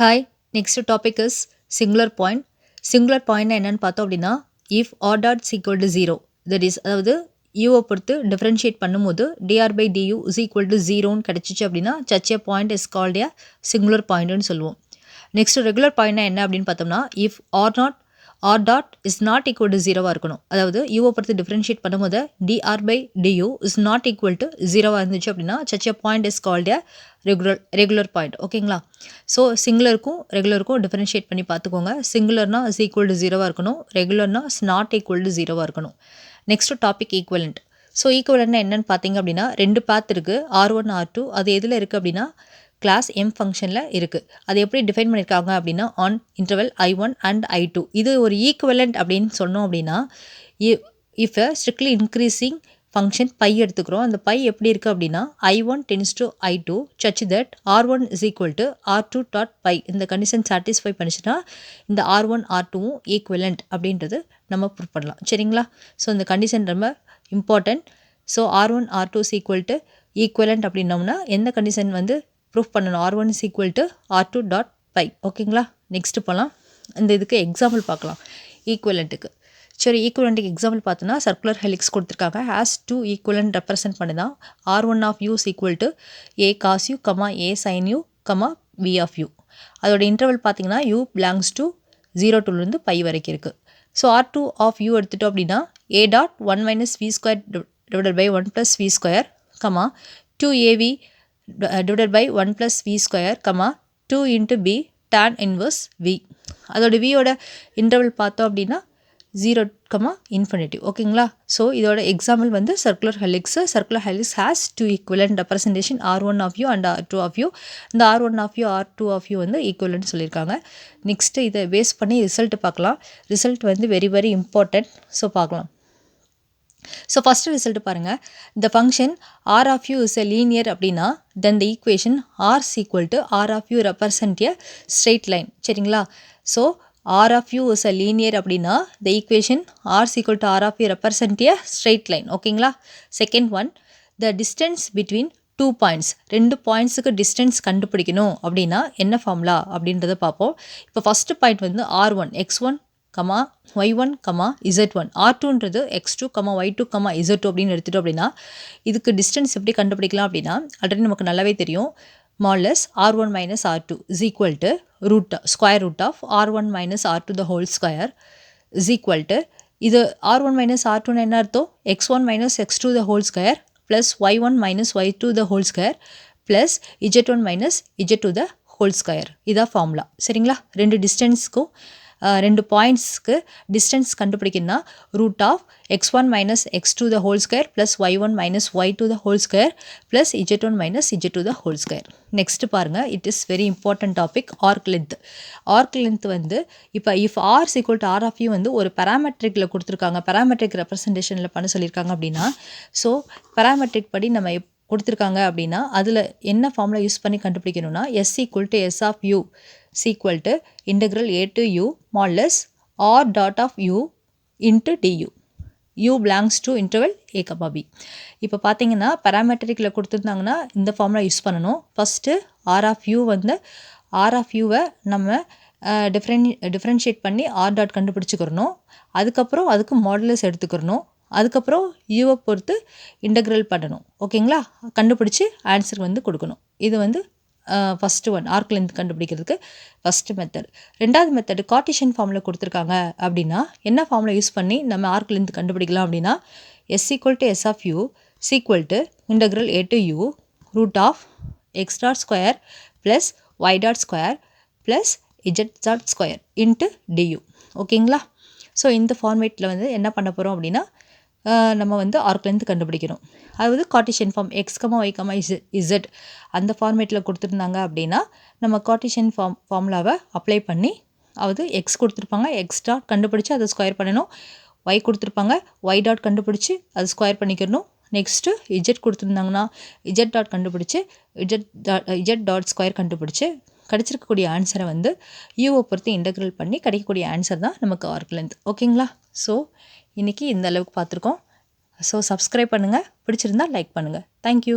Hi, next topic is singular point. Singular point என்னன்னு பார்த்தோம் அப்படின்னா, if r dot equal to 0, that is அதாவது யூவை பொறுத்து டிஃப்ரென்ஷியேட் பண்ணும்போது dr by du is equal to 0ன்னு கிடச்சிச்சு அப்படின்னா such a point is called a singular பாயிண்ட்னு சொல்லுவோம். நெக்ஸ்ட் ரெகுலர் பாயிண்ட்னா என்ன அப்படின்னு பார்த்தோம்னா, if r dot is not equal to 0வாக இருக்கணும். அதாவது யூவை பொறுத்து டிஃப்ரென்ஷியேட் பண்ணும்போது dr by du is not equal to 0வாக இருந்துச்சு அப்படின்னா such a point is called a regular point. ஓகேங்களா? ஸோ சிங்குலருக்கும் ரெகுலருக்கும் டிஃபரன்ஷியேட் பண்ணி பார்த்துக்கோங்க. சிங்குலர்னா இஸ் ஈக்குவல் டு 0வாக இருக்கணும், ரெகுலர்னா இஸ் நாட் ஈக்குவல் டு 0வாக இருக்கணும். Next topic equivalent. ஸோ ஈக்குவலண்ட்னா என்னன்னு பார்த்தீங்க அப்படின்னா, ரெண்டு பாத் இருக்குது, R1 R2. அது எதில் இருக்குது அப்படின்னா கிளாஸ் எம் ஃபங்க்ஷனில் இருக்குது. அது எப்படி டிஃபைன் பண்ணியிருக்காங்க அப்படின்னா on interval I1 and I2. இது ஒரு ஈக்குவலண்ட் அப்படின்னு சொன்னோம் அப்படின்னா, if a strictly increasing function phi எடுத்துக்கிறோம். அந்த பை எப்படி இருக்குது அப்படின்னா I1 tends to I2 such that R1 is equal to R2 dot phi. இந்த கண்டிஷன் சாட்டிஸ்ஃபை பண்ணிச்சுன்னா இந்த R1 R2வும் ஈக்குவலண்ட் அப்படின்றது நம்ம ப்ரூவ் பண்ணலாம். சரிங்களா? ஸோ இந்த கண்டிஷன் ரொம்ப important. So R1 R2 is equal to equivalent அப்படின்னோம்னா எந்த கண்டிஷன் வந்து ப்ரூஃப் பண்ணணும்? R1 is equal to R2 dot phi. ஓகேங்களா? நெக்ஸ்ட்டு போகலாம். இந்த இதுக்கு எக்ஸாம்பிள் பார்க்கலாம் ஈக்குவலண்ட்டுக்கு. சரி, ஈக்குவலண்ட்டுக்கு எக்ஸாம்பிள் பார்த்தோன்னா சர்க்குலர் ஹெலிக்ஸ் கொடுத்துருக்காங்க. ஹேஸ் டூ ஈக்குவலண்ட் ரெப்ரசென்ட் பண்ணி தான் R1 of u is equal to a cos u comma a sin u comma b of u. அதோட இன்டர்வல் பார்த்தீங்கன்னா யூ பிலாங்ஸ் டு 0 2 பை வரைக்கும் இருக்குது. ஸோ R2 ஆஃப் யூ எடுத்துட்டோம் அப்படின்னா a dot 1 minus v square divided by 1 plus v square comma 2ab divided by 1 plus v square, 2 into b tan inverse v. அதோட வியோட interval பார்த்தோம் அப்படின்னா 0, infinity. ஓகேங்களா? So இதோட example வந்து circular helix. Circular helix has two equivalent representation R1 of u and R2 of u. இந்த R1 of u R2 of u வந்து equivalent சொல்லியிருக்காங்க. Next இதை பேஸ் பண்ணி ரிசல்ட் பார்க்கலாம். ரிசல்ட் வந்து வெரி வெரி இம்பார்ட்டன்ட். ஸோ பார்க்கலாம். So first result பாருங்கள். இந்த function R of u is a linear அப்படின்னா then the equation R is equal to R of u represent a straight line. சரிங்களா? So R of u is a linear அப்படின்னா the equation R is equal to R of u represent a straight line. ஓகேங்களா? Second one, the distance between 2 points. 2 பாயிண்ட்ஸுக்கு distance கண்டுபிடிக்கணும் அப்படின்னா என்ன formula அப்படின்றத பார்ப்போம். இப்போ ஃபஸ்ட்டு பாயிண்ட் வந்து R1 x1 comma y1 comma z1. R2ன்றது x2 comma y2 comma z2 அப்படின்னு எடுத்துட்டோம் அப்படின்னா இதுக்கு டிஸ்டன்ஸ் எப்படி கண்டுபிடிக்கலாம் அப்படின்னா ஆல்ரெடி நமக்கு நல்லாவே தெரியும். Modulus R1 minus R2 is equal to square root of R1 minus R2 the whole square is equal to இது R1 மைனஸ் R2ன்னு என்ன அர்த்தம்? x1 minus x2 the whole square plus y1 minus y2 the whole square plus z1 minus z2 the whole square. இதான் formula. சரிங்களா? ரெண்டு டிஸ்டன்ஸ்க்கும் ரெண்டு பாயிண்ட்ஸ்க்கு டிஸ்டன்ஸ் கண்டுபிடிக்கணும்னா root of x1 minus x2 the whole square plus y1 minus y2 the whole square plus z1 minus z2 the whole square. Next பாருங்கள், it is very important topic arc length. Arc length வந்து இப்போ if R is equal to R of u வந்து ஒரு பேராமெட்ரிக்கில் கொடுத்துருக்காங்க, parametric ரெப்ரசன்டேஷனில் பண்ண சொல்லியிருக்காங்க அப்படின்னா so parametric படி நம்ம கொடுத்துருக்காங்க அப்படின்னா அதில் என்ன ஃபார்முலா யூஸ் பண்ணி கண்டுபிடிக்கணும்னா S equal to S of u is equal to integral a to u modulus r dot of u into du. u belongs to interval a comma b. இப்போ பார்த்தீங்கன்னா பேராமெட்ரிக்கில் கொடுத்துருந்தாங்கன்னா இந்த ஃபார்முலா யூஸ் பண்ணணும். First R of u வந்து R of uவை நம்ம differentiate பண்ணி r dot கண்டுபிடிச்சிக்கிறணும். அதுக்கப்புறம் அதுக்கு மாடுலஸ் எடுத்துக்கிறணும். அதுக்கப்புறம் யூவை பொறுத்து இன்டெக்ரல் பண்ணணும். ஓகேங்களா? கண்டுபிடிச்சி ஆன்சர் வந்து கொடுக்கணும். இது வந்து ஃபஸ்ட்டு ஒன் ஆர்க் லென்த் கண்டுபிடிக்கிறதுக்கு ஃபஸ்ட்டு மெத்தட். ரெண்டாவது மெத்தடு கார்ட்டீசியன் ஃபார்மில் கொடுத்துருக்காங்க அப்படின்னா என்ன ஃபார்முலா யூஸ் பண்ணி நம்ம ஆர்க் லென்த் கண்டுபிடிக்கலாம் அப்படின்னா S equal to S of u is equal to integral a to u root of x dot square plus y dot square plus z dot square into du. ஓகேங்களா? So இந்த ஃபார்மேட்டில் வந்து என்ன பண்ண போகிறோம் அப்படின்னா நம்ம வந்து ஆர்க் லென்த் கண்டுபிடிக்கணும். அதாவது Cartesian form x, y, z அந்த ஃபார்மேட்டில் கொடுத்துருந்தாங்க அப்படின்னா நம்ம கார்ட்டீசியன் ஃபார்முலாவை அப்ளை பண்ணி அதாவது x கொடுத்துருப்பாங்க, x டாட் கண்டுபிடிச்சி அதை ஸ்கொயர் பண்ணணும். y கொடுத்துருப்பாங்க, y டாட் கண்டுபிடிச்சி அதை ஸ்கொயர் பண்ணிக்கிறணும். நெக்ஸ்ட்டு z கொடுத்துருந்தாங்கன்னா z டாட் கண்டுபிடிச்சி z டாட் ஸ்கொயர் கண்டுபிடிச்சி கிடைச்சிருக்கக்கூடிய ஆன்சரை வந்து யூவை பொறுத்து இன்டெக்ரல் பண்ணி கிடைக்கக்கூடிய ஆன்சர் தான் நமக்கு ஆர்க் லென்த். ஓகேங்களா? ஸோ இன்றைக்கி இந்த அளவுக்கு பார்த்துருக்கோம். ஸோ சப்ஸ்கிரைப் பண்ணுங்கள், பிடிச்சிருந்தால் லைக் பண்ணுங்கள். தேங்க்யூ.